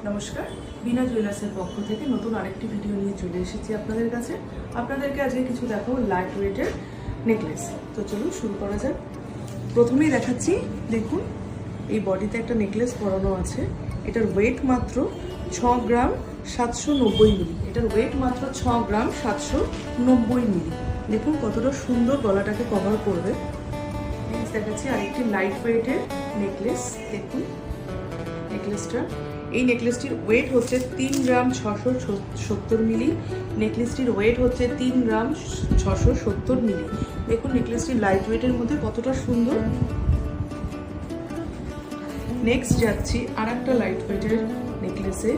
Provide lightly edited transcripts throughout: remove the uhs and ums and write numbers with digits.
নমস্কার, বিনা জুয়েলার্সের পক্ষ থেকে নতুন আরেকটি ভিডিও নিয়ে চলে এসেছি আপনাদের কাছে। আপনাদেরকে আজকে কিছু দেখাবো লাইট ওয়েটের নেকলেস। তো চলুন শুরু করা যাক। প্রথমেই দেখাচ্ছি, দেখুন এই বডিতে একটা নেকলেস পরানো আছে। এটার ওয়েট মাত্র 6 গ্রাম 790 মিলি। এটার ওয়েট মাত্র 6 গ্রাম 790 মিলি। দেখুন কতটা সুন্দর গলাটাকে কভার করবে। নেক্সট দেখাচ্ছি আরেকটি লাইট ওয়েটের নেকলেস। দেখুন নেকলেসটা, এই নেকলেসটির ওয়েট হচ্ছে 3 গ্রাম 670 মিলি। নেকলেসটির ওয়েট হচ্ছে 3 গ্রাম 670 মিলি। দেখুন নেকলেসটির লাইট ওয়েটের মধ্যে কতটা সুন্দর। নেক্সট যাচ্ছি আর একটা লাইট ওয়েটের নেকলেসে,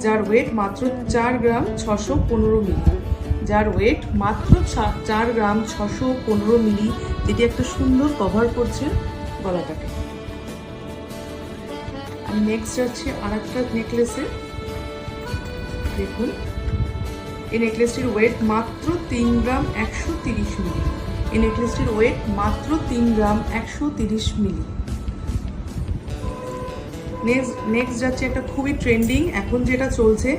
যার ওয়েট মাত্র 4 গ্রাম 615 মিলি। যার ওয়েট মাত্র 4 গ্রাম 615 মিলি, যেটি একটা সুন্দর কভার করছে গলাটাকে। আমি নেক্সট যাচ্ছি আর একটা নেকলেসে। দেখুন এই নেকলেসটির ওয়েট মাত্র 3 গ্রাম 130 মিলি। এই নেকলেসটির ওয়েট মাত্র 3 গ্রাম 130 মিলি। নেক্সট যাচ্ছে একটা খুবই ট্রেন্ডিং, এখন যেটা চলছে,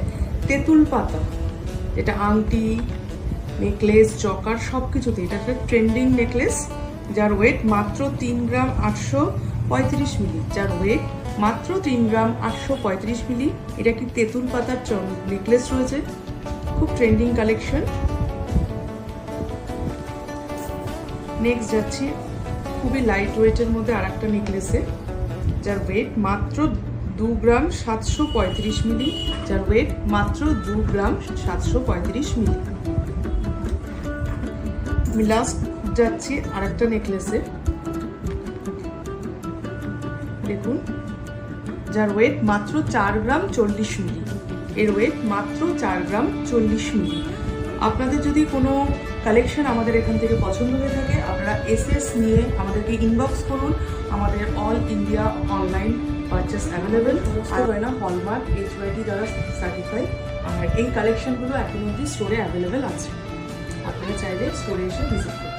তেঁতুল পাতা। এটা আংটি, নেকলেস, চকার সব কিছুতে এটা একটা ট্রেন্ডিং নেকলেস, যার ওয়েট মাত্র 3 গ্রাম 835 মিলি। যার ওয়েট মাত্র 3 গ্রাম 835 মিলি। এটা একটি তেঁতুল পাতার নেকলেস রয়েছে, খুব ট্রেন্ডিং কালেকশন। নেক্সট যাচ্ছি খুবই লাইট ওয়েটের মধ্যে আর একটা নেকলেসে, যার ওয়েট মাত্র 2 গ্রাম 735 মিলি। যার ওয়েট মাত্র 2 গ্রাম 735 মিলি। আমি লাস্ট যাচ্ছি আর একটা নেকলেসে। দেখুন যার ওয়েট মাত্র 4 গ্রাম 40 মিলি। এর ওয়েট মাত্র 4 গ্রাম 40 মিলি। আপনাদের যদি কোনো কালেকশন আমাদের এখান থেকে পছন্দ হয়ে থাকে, আপনারা এসএস নিয়ে আমাদেরকে ইনবক্স করুন। আমাদের all India online purchase available. আর হয় না হলমার্ক HYD দ্বারা সার্টিফাইড। আর এই কালেকশনগুলো এখন অবধি স্টোরে অ্যাভেলেবেল আছে। আপনারা চাইলে স্টোরে এসে ভিজিট করুন।